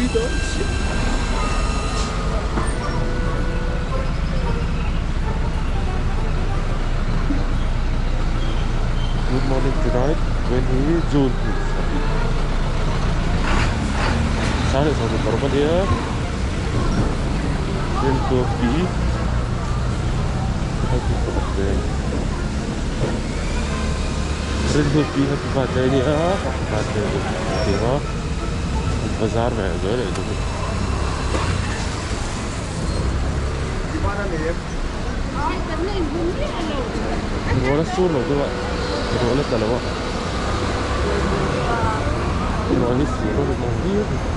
Good morning tonight. When he June 산에서 바로 가야 렌토비 happy birthday 렌토비 happy birthday dia birthday dia बाजार में है जो ولا الصور موضوع ولا التلوى ولا الصور الموضوع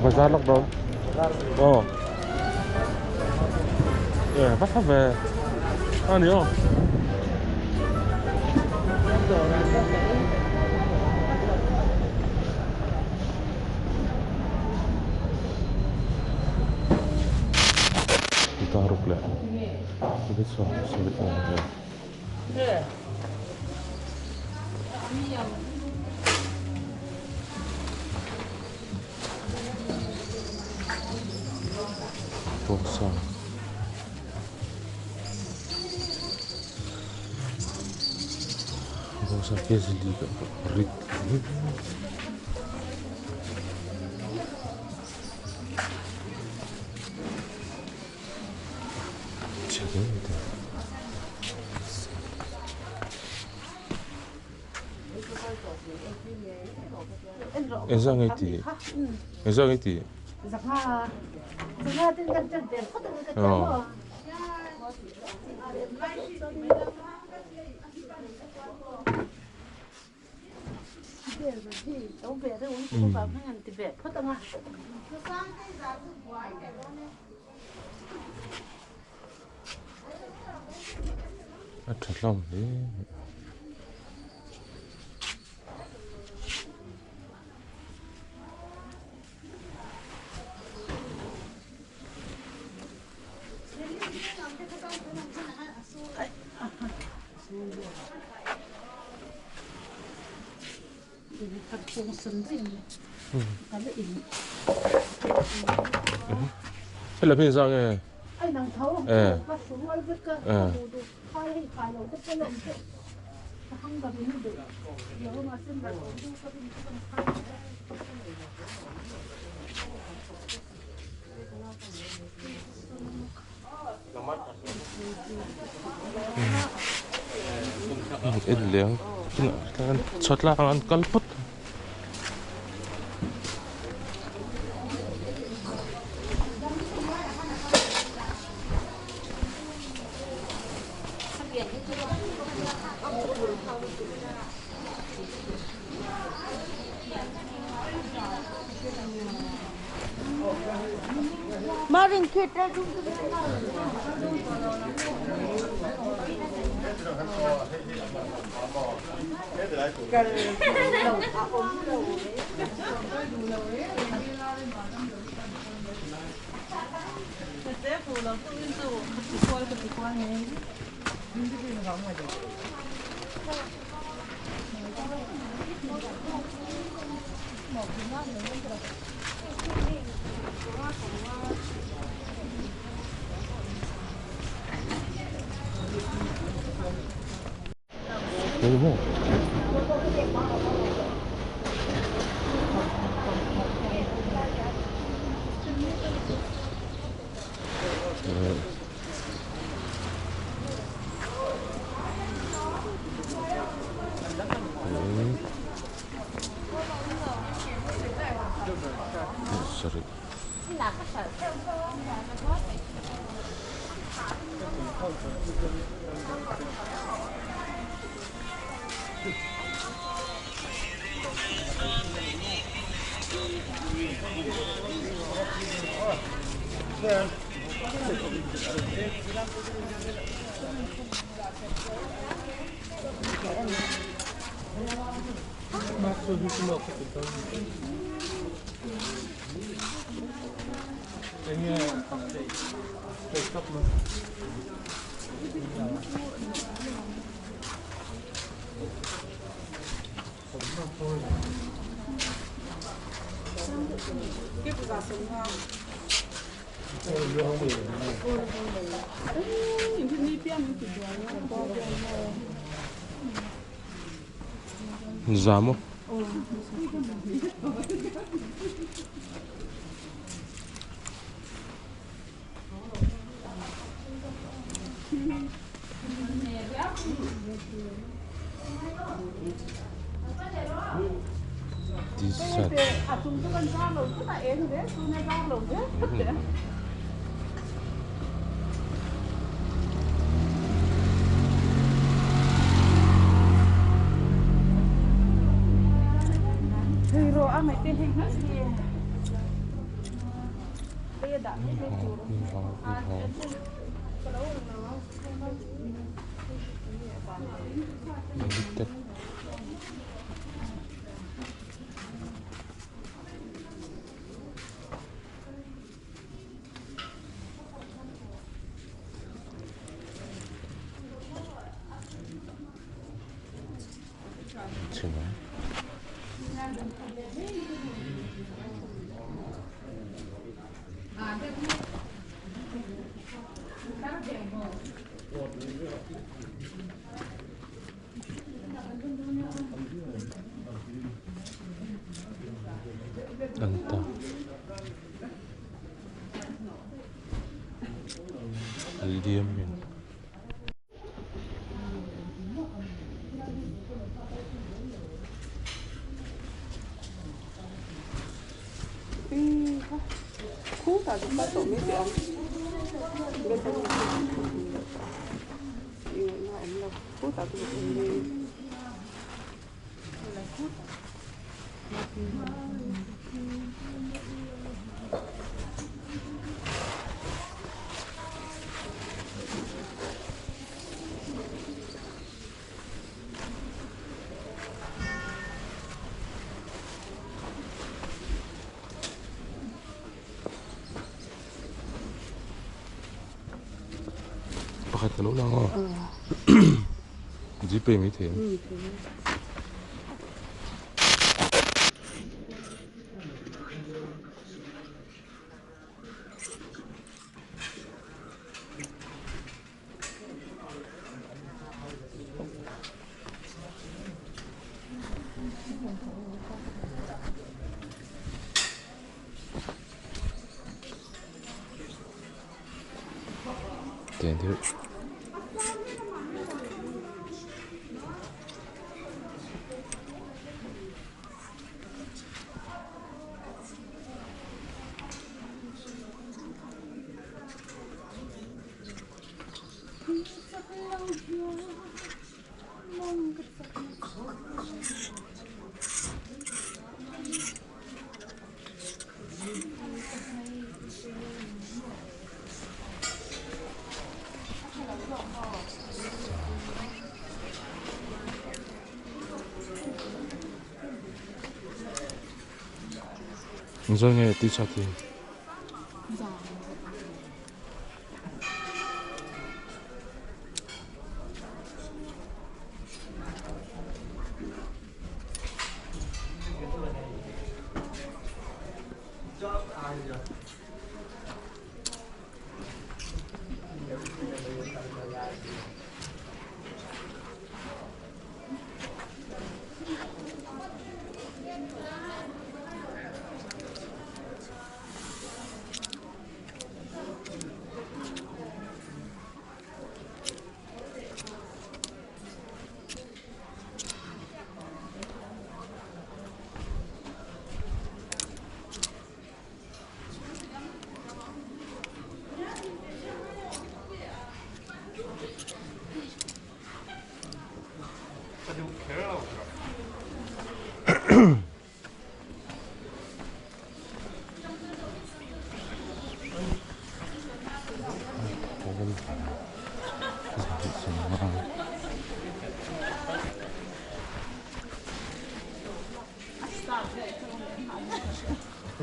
بازار لقدام ايه مرحبا هاني تعرف لا بس Bosa. Bosa كيس اللي ريت. 인상했지. 인상했지. thật lòng đấy hay là bên sang nghe اللي كان تطلع عن قلبك Marin kita 여기 뭐 sorry. Zamo. Anta. Al-Yamin. Kuta di fatto medio. Kuta tu Bakit talo lang ako? Jeep mới thế. Tiền thiếu. 인성의 티셔츠.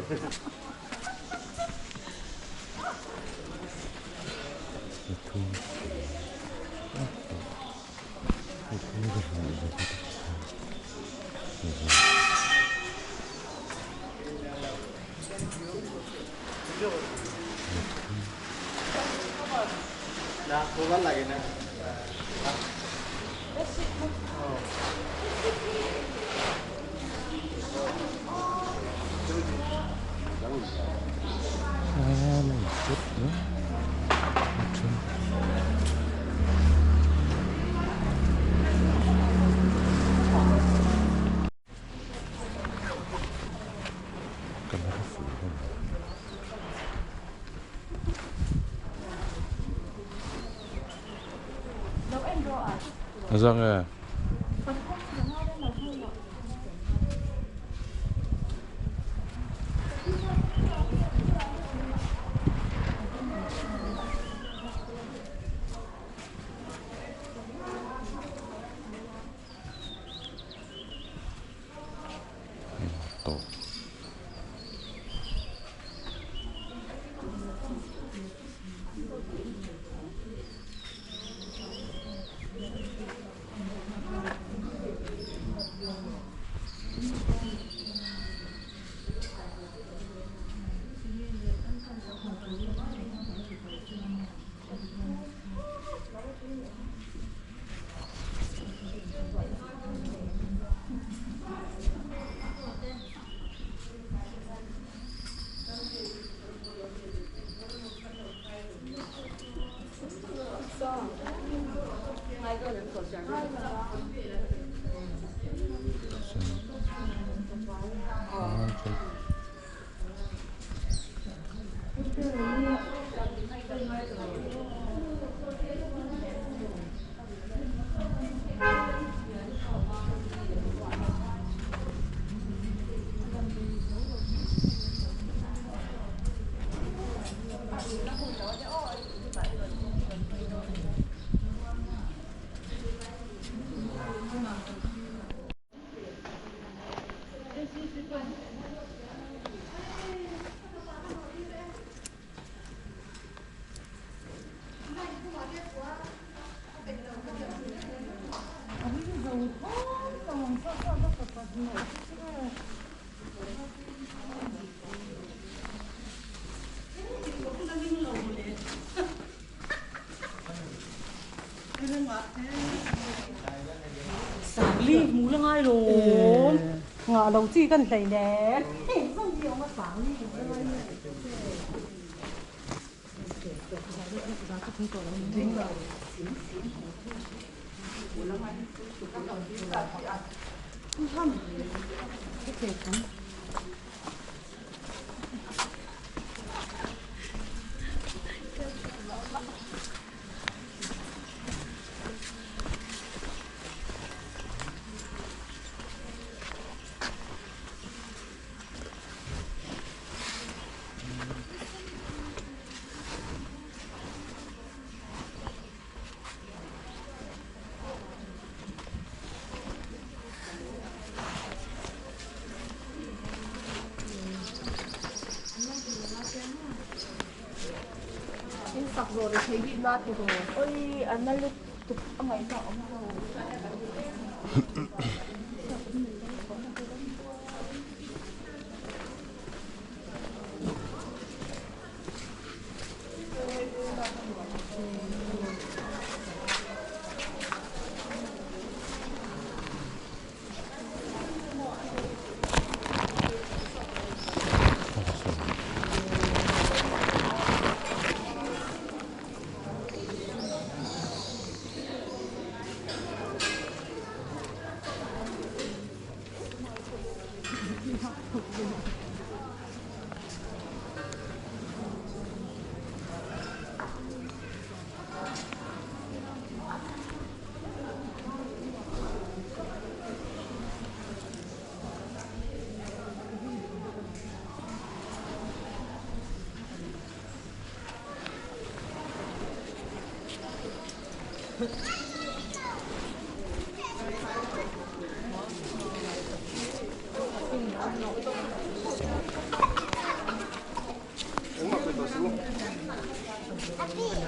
Dạ, cố gắng lại nè. Giang tổ ly mũ lưng ai luôn ngọ đầu chi cần tẩy nè sặc rồi để thấy bị loạt rồi ôi ăn nó lúc tục ông ấy sợ ông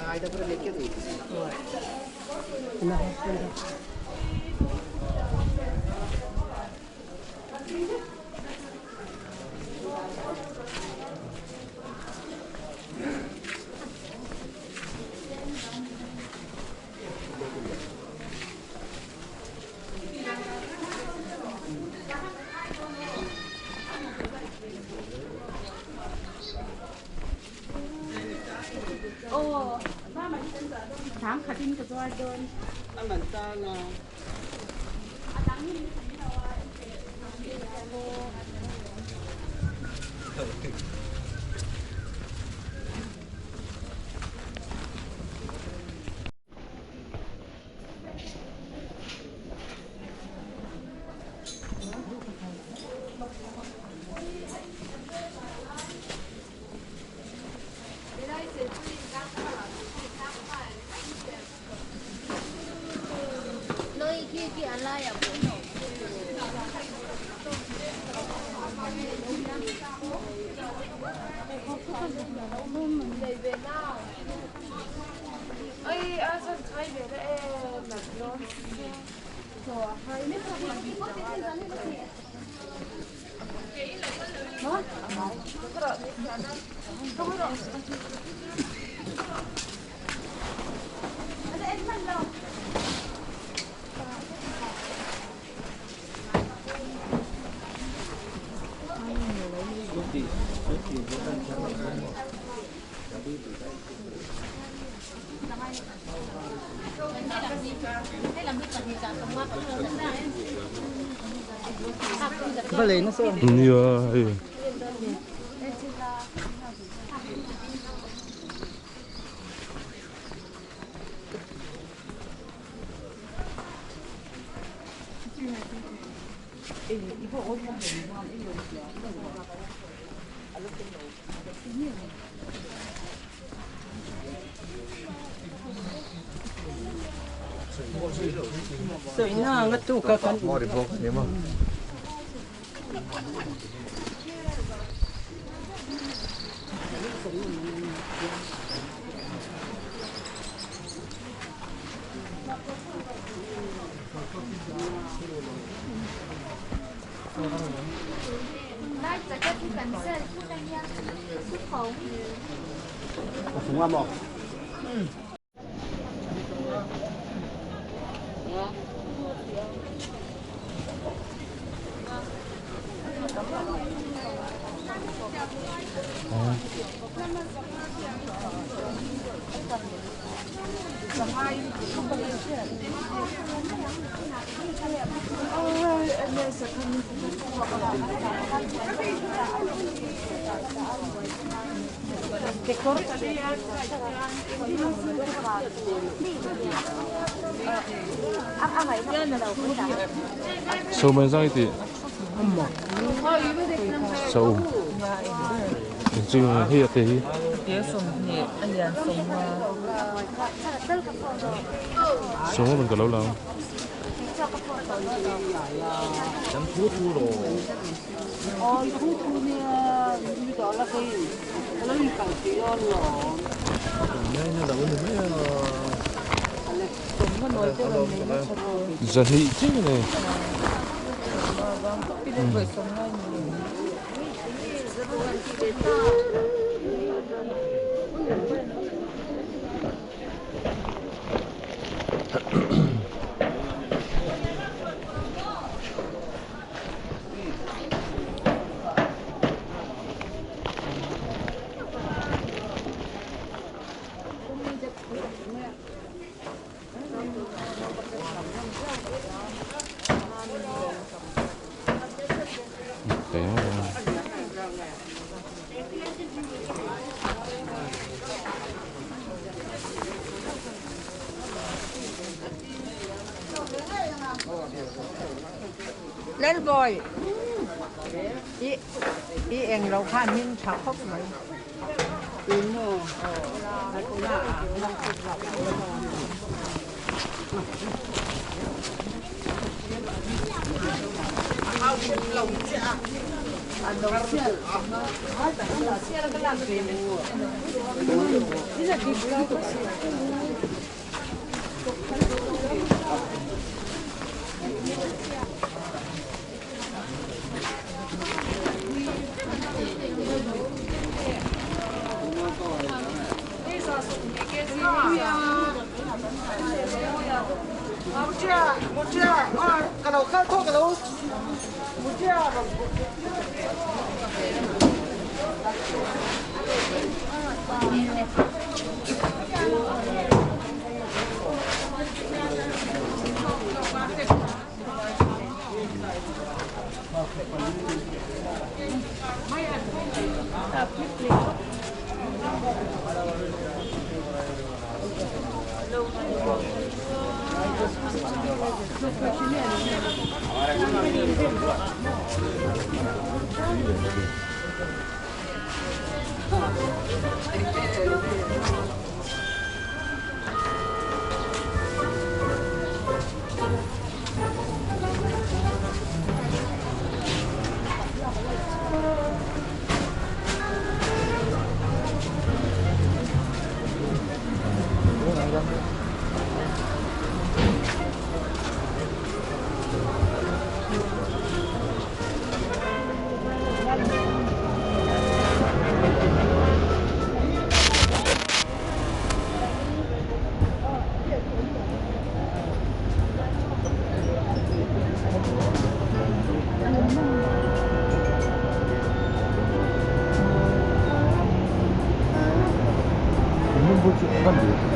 Ai da per le chiedi. tháng khả tin của tôi đơn Ăn bánh ta là nơi kia anh lai à bố mình về nào ơi à sao khai về đây là nó rồi hai mấy con làm gì đó Và lấy nó xem. Nhiều. Tụi nó ngất tu cả con. Mò để vô nếu mà. đây là cái cảnh sát của đây nha xuất khẩu Chúng ăn bò. Sâu mấy răng thì sâu chừng hiện thì sống mình còn lâu lâu Chấm thuốc thu đồ. Ibu tu ni ibu tu lah kau, kalau ni kau tiada loh. Đây nó đâu nữa. Semua noi tu lah ni. giật thị chứ này. Lên rồi. Ý em lâu phan hin cháo khóc rồi. Đúng rồi. một chia cả đầu khác thôi cả đầu một chia 있는 곳이 약간데.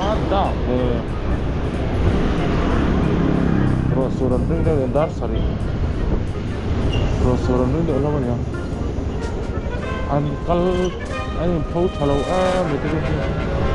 Ada restoran ini dar sari restoran ini apa namanya Uncle ini pau kalau betul betul